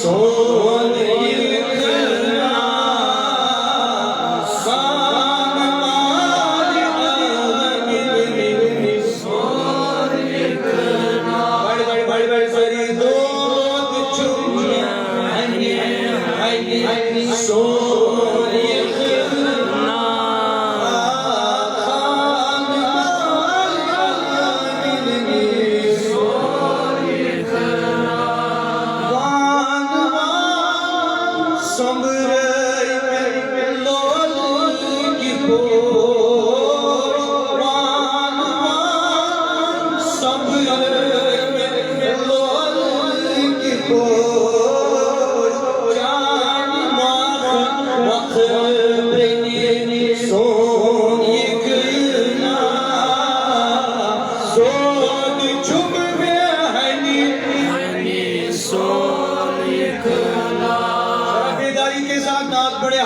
son yıkına san mali alemin son yıkına bड़ी सारी दो चुनिया hani son yıkına san mali alemin son yıkına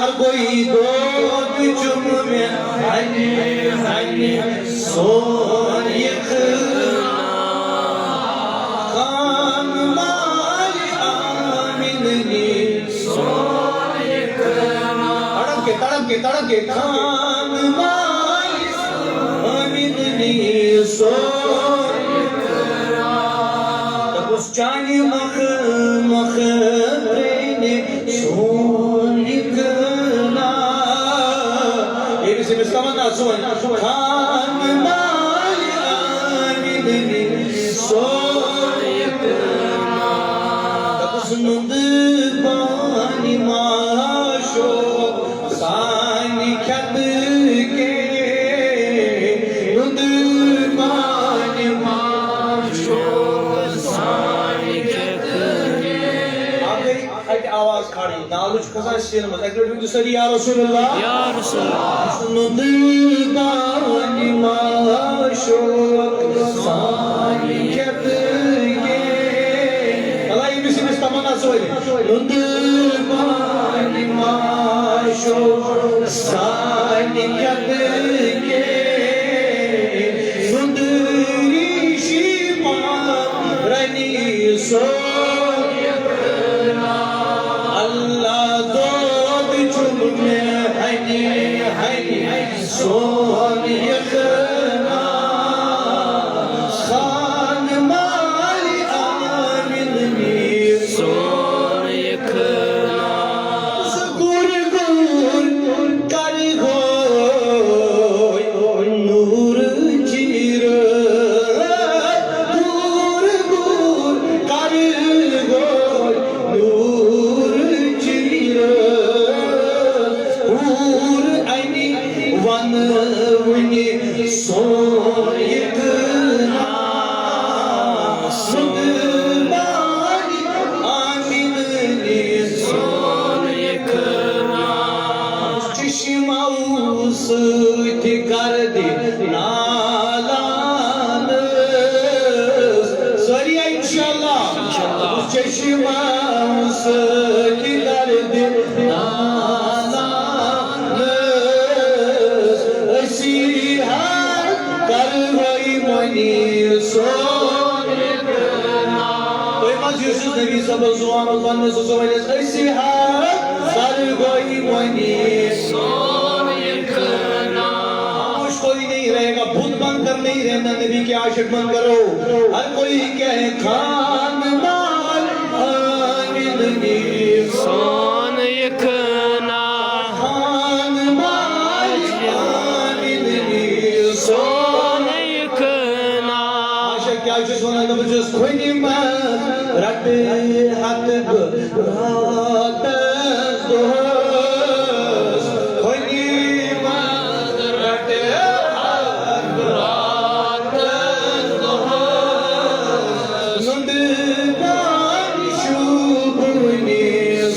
हर कोई दो चुम में हनी हनी सोन यखना खान माली आमिननी सोन यखना तड़प के खान माली आमिननी सोन यखना तब उस चानी मख प्रेने सोन यखना इसका मतलब सुन खान माली आमिननी सोन यखना तब सुनंद पानी माशो सानी खत के नुंद पानी माशो सानी खत के आप आवाज खड़ी नालुच खसा शेर मत एक लोग दूसरी या रसूलुल्लाह सुनंद पानी माशो सानी खत के अल्लाह ये भी तमन्ना सोए नुंद पानी माशो सानी खत के सुंदरी शिपा रनी सोन यखना अल्लाह दो चुम में हनी हनी सोन यखना खान माली आमिननी सोन यखना गुर कर गोय नूर चिर गुर कर गोय नूर चिर हूर ऐनी वन वनी सोन यखना सुन माली आमिननी सोन यखना चश्माऊ सूति कर दे नालान सरिया इंशाल्लाह चश्माऊ सूति कर दे नालान असीहा कर वही मनी सोन यखना तो इमाम यूसुफ नबी सल्लल्लाहु अलैहि वसल्लम असीहा कर वही मनी सोन यखना खामोश कोई नहीं रहेगा भूत बनकर नहीं रहना नबी के आशिक बन करो हर कोई कहे खान माल आमिननी सोन यखना खान माल आमिननी सोन यखना आशिक क्या आशिक होना तो बस कोई मत रट हाथ रात दोस्त कोई मत रट हाथ रात दोस्त नुंद पानी शुभनी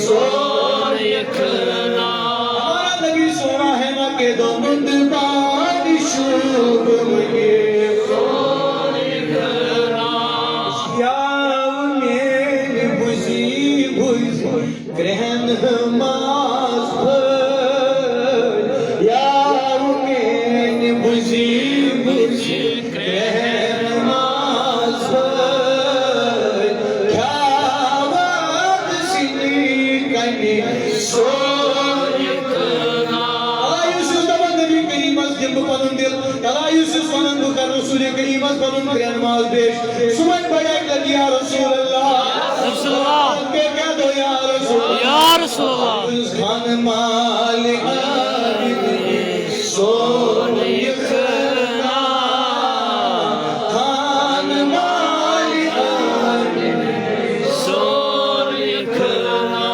सोन यखना हमारा नबी सोना है ना के दो नुंद पानी शुभनी सोन यखना या मेरे बुझी ग्रहण मास या मेरे बुझी ग्रहण मास क्या बात मज पनुन करे नमाज पेश सुबह पढ़े लगी या रसूल अल्लाह के क्या दो या रसूल अल्लाह खान मालिक सोन यखना खान मालिक सोन यखना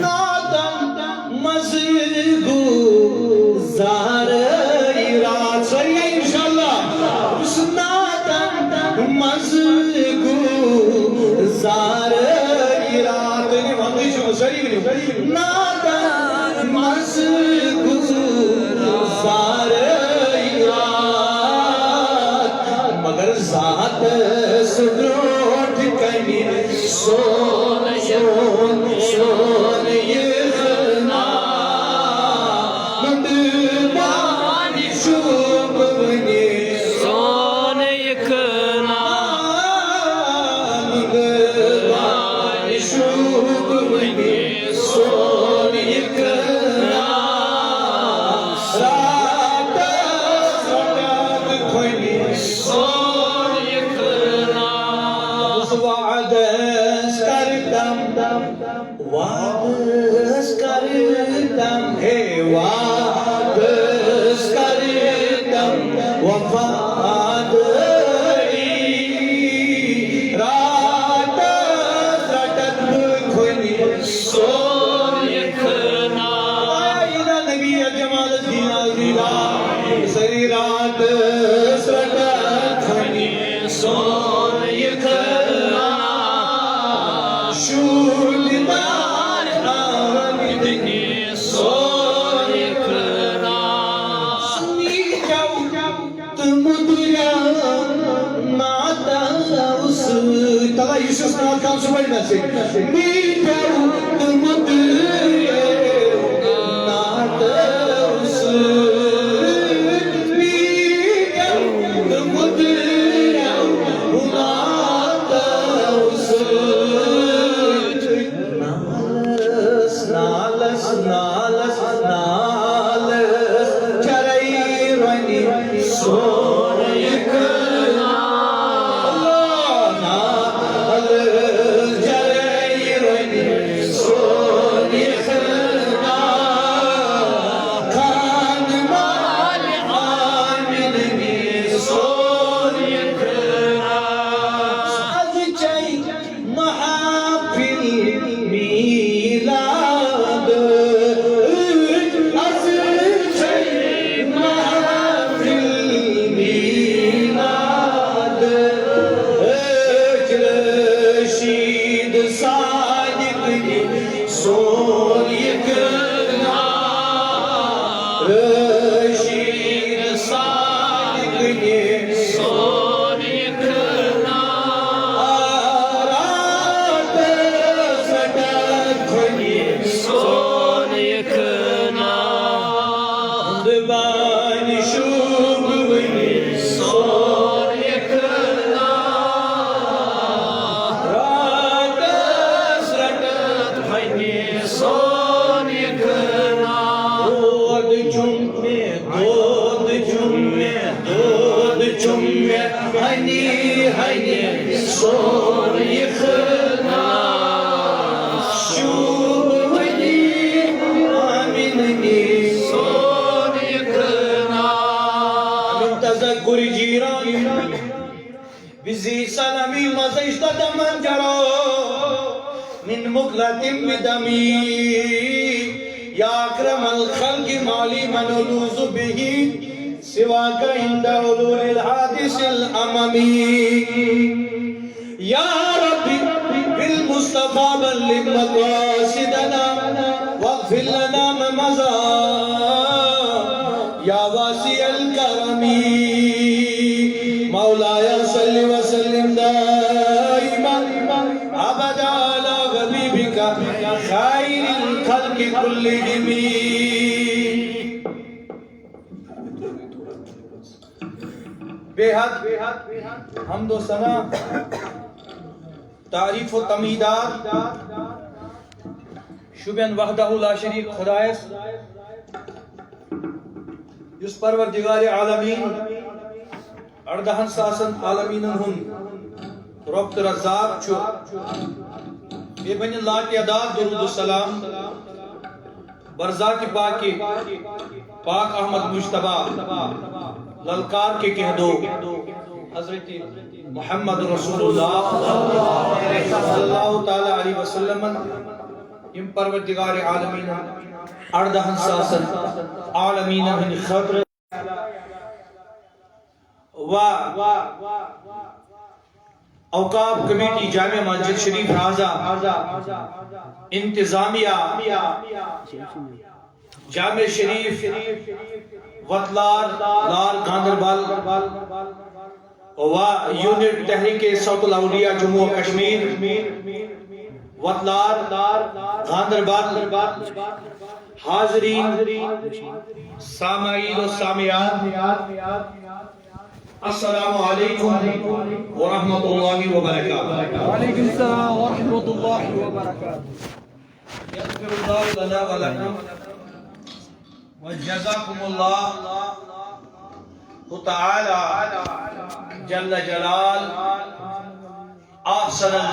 नादम मज़गू जार रात सही है इंशाअल्लाह उस नादम मज़गू जार रात ने वंदी शुरू सही नहीं नादम मज़गू जार रात मगर ज़ात सुद्रोट कनी सोन सोन सोन यखना नंदबानी शुभवनी सोन यखना नंदबानी शुभवनी सोन यखना रात सटात खोनी सोन यखना वादस करदम हे वादस करदम वफाद रात सटत खोनी सोन यखना आईना नबी जमाल दीना सरी रात सटत खोनी सोन यखना शूलदार आमिदनी सोन यखना सुनी जाओ तुम दुनिया नाता उस तला यूसुफ नाथ का सुबह में से मी जाओ तुम दुनिया नाता उस मी जाओ तुम दुनिया नाता उस नालस नालस नालस चरई रनी सोन यखना नालस चरई रनी सोन यखना खान माल आमिनी सोन यखना आज चाई महाफिल मीलाद आज चाई महाफिल मीलाद रशीद सादिक सोन यखना रशीद सादिक सोन यखना रात सटत खोनी सोन यखना नंदबानी शुभवनी सोन यखना रात सटत खोनी सोन यखना दूध जुम्मे हनी हनी सोन यखना शुभवनी आमिनी सोन यखना من تذكر جيراني بزي سلامي ما زيشت من جرى من مقلة بدمي يا أكرم الخلق مالي من ألوذ به سواك عند حلول الحادث الأممي يا ربي بالمصطفى بلغ مقاصدنا واغفر لنا ما مضى يا واسع الكرم مولاي صل وسلم دائما ابدا على حبيبك خير الخلق كلهم बेहद हमद व सना तारीफ व तमीदात शुबन वहदहु ला शरीक खुदायस युस परवरदिगार आलमीन 18 सासन आलमीनन हुन रब तो रज़ाक छु बे बन ला तादाद दुरूद सलाम बरज़ात पाक अहमद मुश्तबा ललकार के कह दो हज़रत मोहम्मद रसूलुल्लाह सल्लल्लाहु तआला अलैहि वसल्लम इम परवरदिगार आलमीन 18 सासन आलमीन हिन खतर औकाफ कमेटी जामे मस्जिद शरीफ राजा इंतजामिया जामे शरीफ वतलार लार गांधरबल व यूनिट तहरीक सौतुल औलिया जम्मू कश्मीर वतलार गांधरबल हाजरीन सामाईन और सामियात अस्सलामु अलैकुम व रहमतुल्लाहि व बरकातुहू। वालेकुम सलाम व रहमतुल्लाहि व बरकातुहू। यग़फिरुल्लाहु लना व लकुम व जज़ाकुमुल्लाहु तआला जल्ल जलाल अहसनल